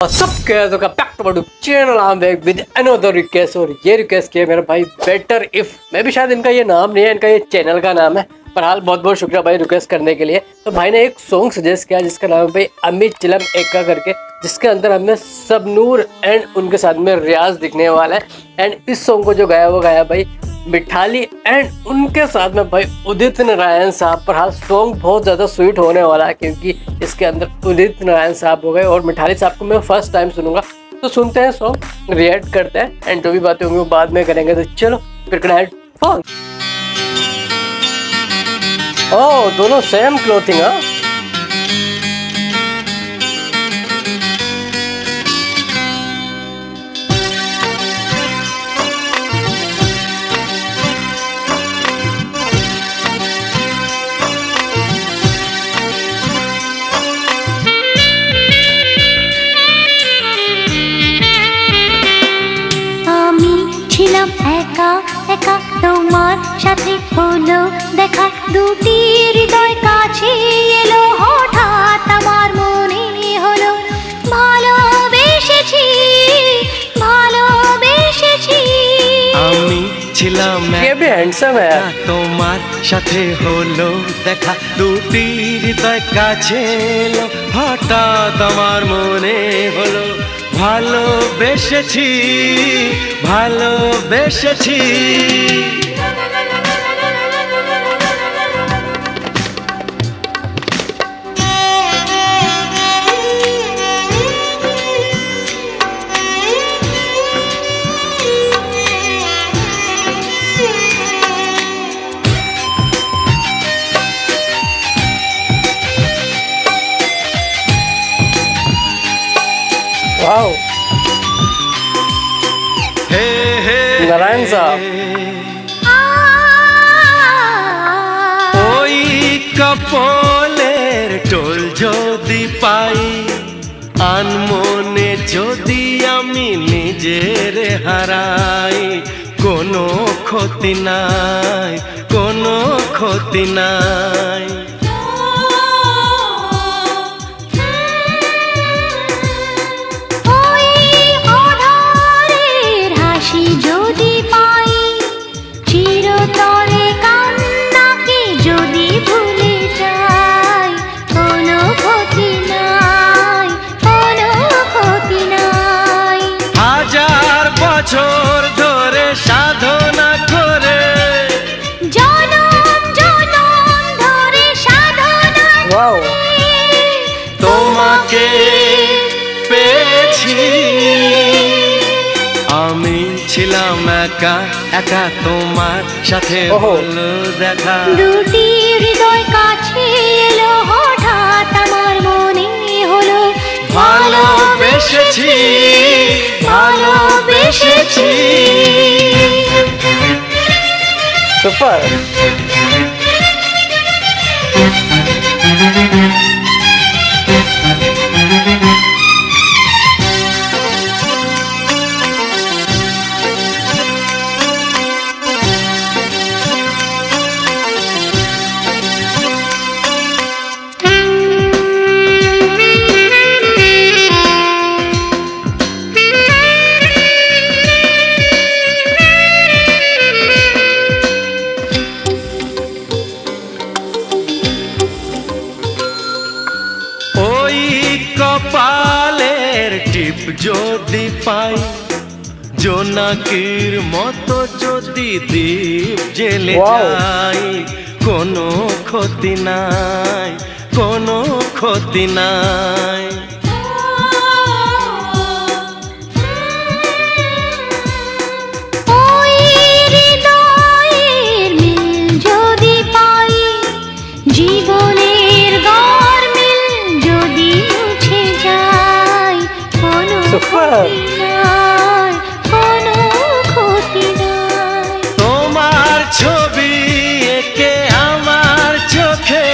सबके back to my channel I am back with another request. और ये request किया मेरा भाई बेटर इफ, मैं भी शायद इनका ये नाम नहीं है, इनका ये चैनल का नाम है। पर हाल बहुत बहुत शुक्रिया भाई रिक्वेस्ट करने के लिए। तो भाई ने एक सॉन्ग सजेस्ट किया जिसका नाम है भाई अमित चिलम एक्का करके, जिसके अंदर हमें सबनूर एंड उनके साथ में रियाज दिखने वाला है। एंड इस सॉन्ग को जो गाया वो गाया भाई मिठाली एंड उनके साथ में भाई उदित नारायण साहब। पर हाँ सॉन्ग बहुत ज़्यादा स्वीट होने वाला है क्योंकि इसके अंदर उदित नारायण साहब हो गए और मिठाली साहब को मैं फर्स्ट टाइम सुनूंगा। तो सुनते हैं सॉन्ग, रिएक्ट करते हैं एंड जो भी बातें होंगी वो बाद में करेंगे। तो चलो फिर फोन। ओह दोनों सेम क्लोथिंग। हाँ ছিলাম একা একা তোমার সাথে হলো দেখা, দুটি হৃদয় কাছে এলো হঠাৎ আমার মনে হলো ভালোবেসেছি ভালোবেসেছি। আমি ছিলাম একা তোমার সাথে হলো দেখা, দুটি হৃদয় কাছে এলো হঠাৎ আমার মনে হলো ভালোবেসেছি ভালোবেসেছি। वाओ नारायण साहब। ওই কপলের টোল যদি পাই, আনমনে যদি আমি নিজের হারাই, কোনো ক্ষতি নাই কোনো ক্ষতি নাই। বছর ধরে সাধনা করে জনম জনম ধরে সাধনা তোমাকে পেয়েছি। আমি ছিলাম একা একা তোমার সাথে হলো দেখা, দুটি হৃদয় কাছে এলো হঠাৎ আমার মনে হলো ভালোবেসেছি ভালোবেসেছি। सुपर। কপালের টিপ যদি পাই, জোনাকির মতো যদি দ্বীপ জেলে যাই, কোনো ক্ষতি নাই কোনো ক্ষতি নাই। তোমার ছবি একে আমার চোখে,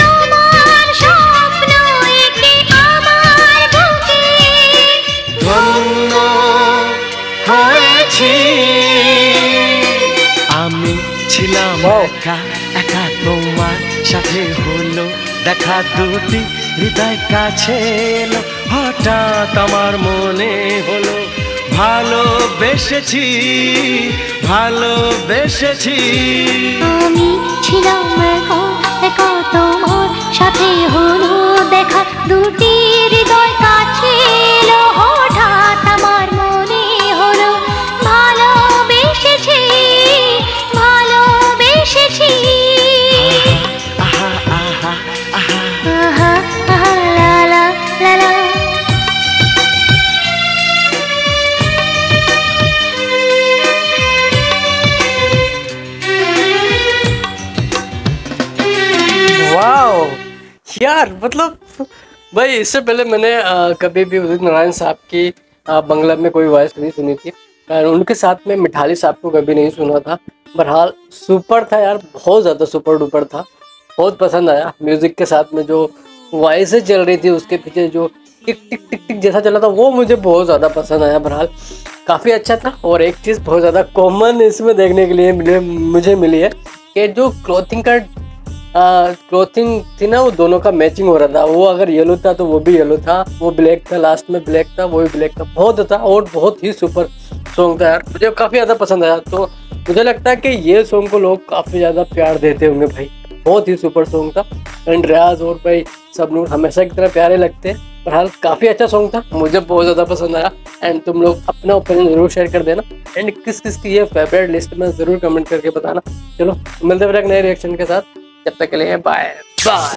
তোমার স্বপ্ন একে আমার বুকে, ধন্য হয়েছি। আমি ছিলাম একা একা তোমার সাথে হলো দেখা, দুটি হৃদয় কাছে এলো হঠাৎ আমার মনে হলো ভালোবেসেছি ভালোবেসেছি। আমি ছিলাম একা একা তোমার সাথে হলো দেখা, দুটি হৃদয় কাছে এলো হঠাৎ আমার মনে হলো ভালোবেসেছি ভালোবেসেছি। আহা আহা আহা আহা আহা লা লা লা লা। वाओ यार, मतलब भाई इससे पहले मैंने कभी भी उदित नारायण साहब की बंगला में कोई वॉइस नहीं सुनी थी, और उनके साथ में मिठाली साहब को कभी नहीं सुना था। बहरहाल सुपर था यार, बहुत ज़्यादा सुपर डुपर था, बहुत पसंद आया। म्यूज़िक के साथ में जो वॉइसें चल रही थी, उसके पीछे जो टिक टिक टिक टिक जैसा चला था, वो मुझे बहुत ज़्यादा पसंद आया। बहरहाल काफ़ी अच्छा था। और एक चीज़ बहुत ज़्यादा कॉमन इसमें देखने के लिए मुझे मिली है कि जो क्लोथिंग थी ना, वो दोनों का मैचिंग हो रहा था। वो अगर येलो था तो वो भी येलो था, वो ब्लैक था, लास्ट में ब्लैक था, वो भी ब्लैक था। बहुत था और बहुत ही सुपर सॉन्ग था यार, मुझे काफ़ी ज़्यादा पसंद आया। तो मुझे लगता है कि ये सॉन्ग को लोग काफ़ी ज़्यादा प्यार देते होंगे भाई, बहुत ही सुपर सॉन्ग था। एंड रियाज और भाई सबनूर हमेशा की तरह प्यारे लगते हैं। बहरहाल काफ़ी अच्छा सॉन्ग था, मुझे बहुत ज़्यादा पसंद आया। एंड तुम लोग अपना ओपिनियन ज़रूर शेयर कर देना, एंड किस किस की ये फेवरेट लिस्ट में ज़रूर कमेंट करके बताना। चलो मिलते हैं एक नए रिएक्शन के साथ, जब तक के लिए बाय बाय।